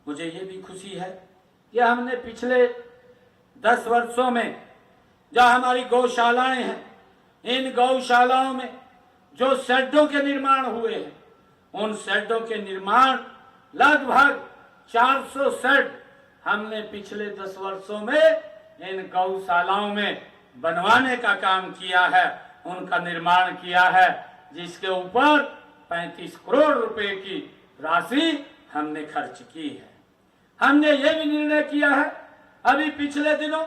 मुझे ये भी खुशी है कि हमने पिछले 10 वर्षों में जो हमारी गौशालाएं हैं, इन गौशालाओं में जो शेडों के निर्माण हुए हैं, उन शेडों के निर्माण लगभग 400 शेड हमने पिछले 10 वर्षों में इन गौशालाओं में बनवाने का काम किया है, उनका निर्माण किया है, जिसके ऊपर 35 करोड़ रुपए की राशि हमने खर्च की है। हमने ये भी निर्णय किया है अभी पिछले दिनों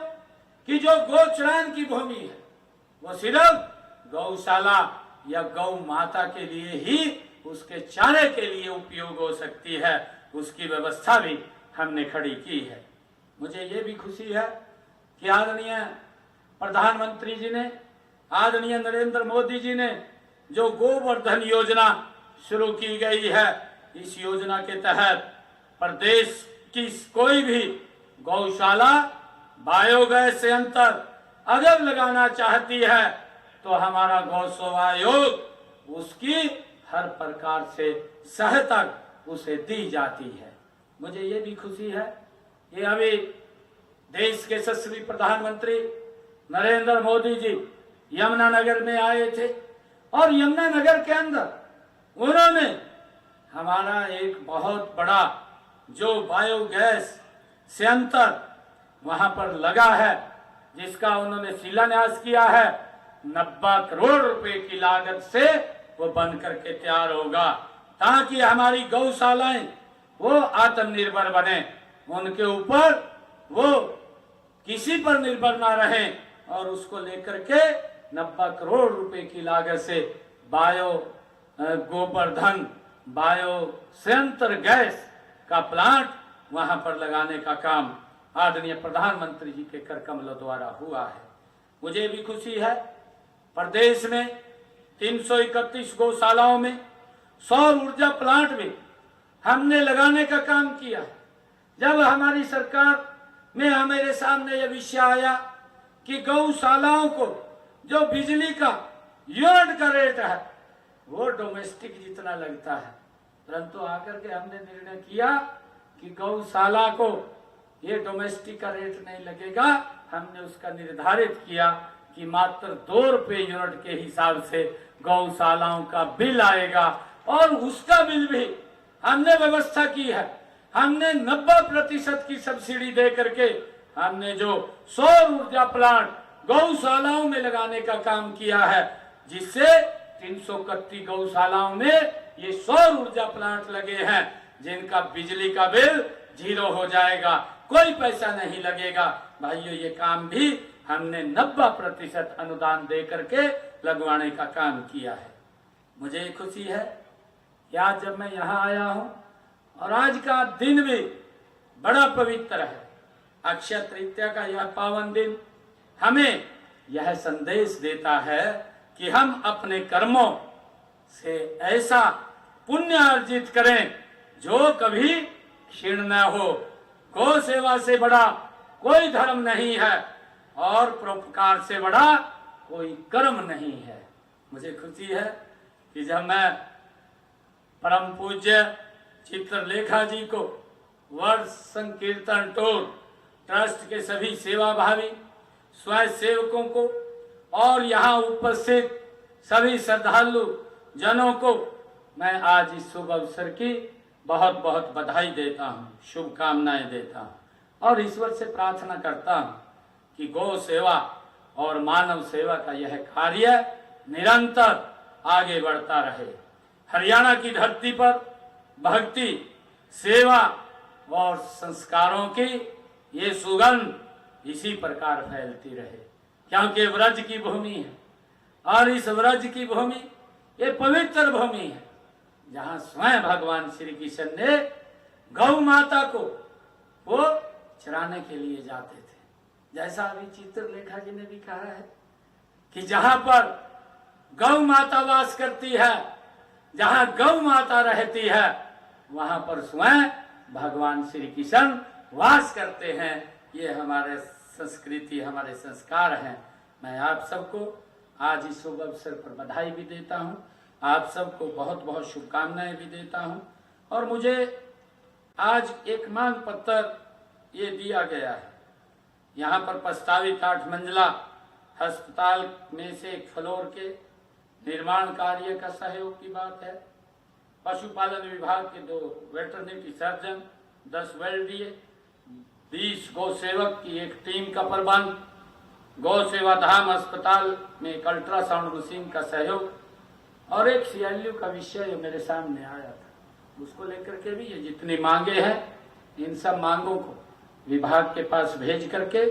कि जो गोचरान की भूमि है वो सिर्फ गौशाला या गौ माता के लिए ही, उसके चारे के लिए उपयोग हो सकती है, उसकी व्यवस्था भी हमने खड़ी की है। मुझे ये भी खुशी है कि आदरणीय प्रधानमंत्री जी ने, आदरणीय नरेंद्र मोदी जी ने जो गोवर्धन योजना शुरू की गई है, इस योजना के तहत प्रदेश की कोई भी गौशाला बायोगैस संयंत्र अगर लगाना चाहती है तो हमारा गौसेवा आयोग उसकी हर प्रकार से सहायता उसे दी जाती है। मुझे ये भी खुशी है कि अभी देश के यशस्वी प्रधानमंत्री नरेंद्र मोदी जी यमुनानगर में आए थे और यमुनानगर के अंदर उन्होंने हमारा एक बहुत बड़ा जो बायोगैस संयंत्र वहां पर लगा है, जिसका उन्होंने शिलान्यास किया है, 90 करोड़ रुपए की लागत से वो बन करके तैयार होगा, ताकि हमारी गौशालाएं वो आत्मनिर्भर बने, उनके ऊपर वो किसी पर निर्भर ना रहें, और उसको लेकर के 90 करोड़ रुपए की लागत से बायो गोवर्धन बायो संयंत्र गैस का प्लांट वहां पर लगाने का काम आदरणीय प्रधानमंत्री जी के कर कमलों द्वारा हुआ है। मुझे भी खुशी है प्रदेश में 331 गौशालाओं में सौर ऊर्जा प्लांट भी हमने लगाने का काम किया। जब हमारी सरकार में हमारे सामने यह विषय आया कि गौशालाओं को जो बिजली का यूनिट का रेट है वो डोमेस्टिक जितना लगता है, परंतु आकर के हमने निर्णय किया कि गौशाला को ये डोमेस्टिक का रेट नहीं लगेगा। हमने उसका निर्धारित किया कि मात्र 2 रुपए यूनिट के हिसाब से गौशालाओं का बिल आएगा, और उसका बिल भी हमने व्यवस्था की है। हमने 90% की सब्सिडी दे करके हमने जो सौर ऊर्जा प्लांट गौशालाओं में लगाने का काम किया है, जिससे 331 गौशालाओं में ये सौर ऊर्जा प्लांट लगे हैं, जिनका बिजली का बिल 0 हो जाएगा, कोई पैसा नहीं लगेगा। भाइयों, ये काम भी हमने 90% अनुदान दे करके लगवाने का काम किया है। मुझे खुशी है कि आज जब मैं यहाँ आया हूँ और आज का दिन भी बड़ा पवित्र है, अक्षय तृतीया का यह पावन दिन हमें यह संदेश देता है कि हम अपने कर्मों से ऐसा पुण्य अर्जित करें जो कभी क्षीण न हो। गौ सेवा से बड़ा कोई धर्म नहीं है और परोपकार से बड़ा कोई कर्म नहीं है। मुझे खुशी है कि जब मैं परम पूज्य चित्रलेखा जी को वर्ष संकीर्तन टूर ट्रस्ट के सभी सेवाभावी स्वयं सेवकों को और यहाँ उपस्थित सभी श्रद्धालु जनों को मैं आज इस शुभ अवसर की बहुत बहुत बधाई देता हूँ, शुभकामनाएं देता हूँ, और ईश्वर से प्रार्थना करता हूँ कि गौ सेवा और मानव सेवा का यह कार्य निरंतर आगे बढ़ता रहे। हरियाणा की धरती पर भक्ति, सेवा और संस्कारों की ये सुगंध इसी प्रकार फैलती रहे, क्योंकि व्रज की भूमि है, और इस व्रज की भूमि ये पवित्र भूमि है जहाँ स्वयं भगवान श्री कृष्ण ने गौ माता को वो चराने के लिए जाते थे। जैसा अभी चित्रलेखा जी ने भी कहा है कि जहाँ पर गौ माता वास करती है, जहाँ गौ माता रहती है, वहां पर स्वयं भगवान श्री कृष्ण वास करते हैं। ये हमारे संस्कृति, हमारे संस्कार हैं। मैं आप सबको आज इस शुभ अवसर पर बधाई भी देता हूँ, आप सबको बहुत बहुत शुभकामनाएं भी देता हूँ। और मुझे आज एक मांग पत्र ये दिया गया है। यहाँ पर प्रस्तावित 8 मंजिला अस्पताल में से एक फ्लोर के निर्माण कार्य का सहयोग की बात है। पशुपालन विभाग के 2 वेटरनरी सर्जन, 10 वेल्डिये, 20 गौ सेवक की एक टीम का प्रबंध, गौ सेवा धाम अस्पताल में एक अल्ट्रासाउंड मशीन का सहयोग और एक CLU का विषय मेरे सामने आया था। उसको लेकर के भी ये जितनी मांगे हैं, इन सब मांगों को विभाग के पास भेज करके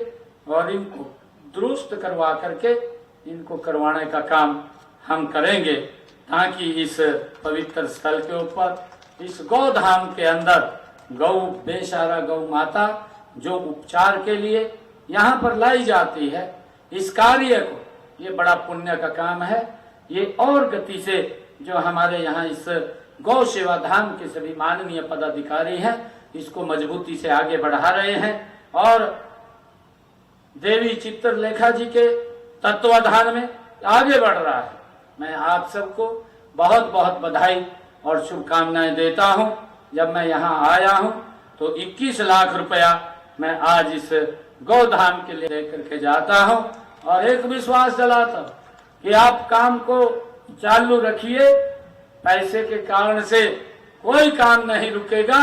और इनको दुरुस्त करवा करके इनको करवाने का काम हम करेंगे, ताकि इस पवित्र स्थल के ऊपर इस गौ धाम के अंदर गौ बेसहारा गौ माता जो उपचार के लिए यहाँ पर लाई जाती है, इस कार्य को, ये बड़ा पुण्य का काम है। ये और गति से जो हमारे यहाँ इस गौ सेवा धाम के सभी माननीय पदाधिकारी हैं, इसको मजबूती से आगे बढ़ा रहे हैं और देवी चित्रलेखा जी के तत्वाधान में आगे बढ़ रहा है। मैं आप सबको बहुत बहुत बधाई और शुभकामनाएं देता हूं। जब मैं यहाँ आया हूं तो 21 लाख रुपया मैं आज इस गौधाम के लिए लेकर के जाता हूं और एक विश्वास दिलाता हूं कि आप काम को चालू रखिए। पैसे के कारण से कोई काम नहीं रुकेगा,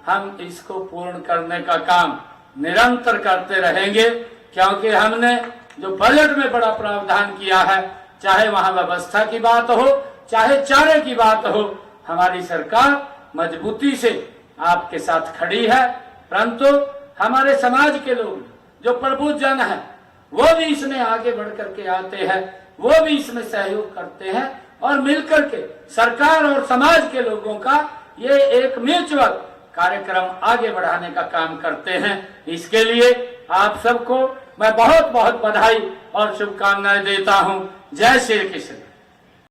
हम इसको पूर्ण करने का काम निरंतर करते रहेंगे, क्योंकि हमने जो बजट में बड़ा प्रावधान किया है, चाहे वहां व्यवस्था की बात हो, चाहे चारे की बात हो, हमारी सरकार मजबूती से आपके साथ खड़ी है। परंतु हमारे समाज के लोग जो प्रबुद्ध जन है, वो भी इसमें आगे बढ़ करके आते हैं, वो भी इसमें सहयोग करते हैं और मिलकर के सरकार और समाज के लोगों का ये एक म्यूचुअल कार्यक्रम आगे बढ़ाने का काम करते हैं। इसके लिए आप सबको मैं बहुत बहुत बधाई और शुभकामनाएं देता हूं। जय श्री कृष्ण।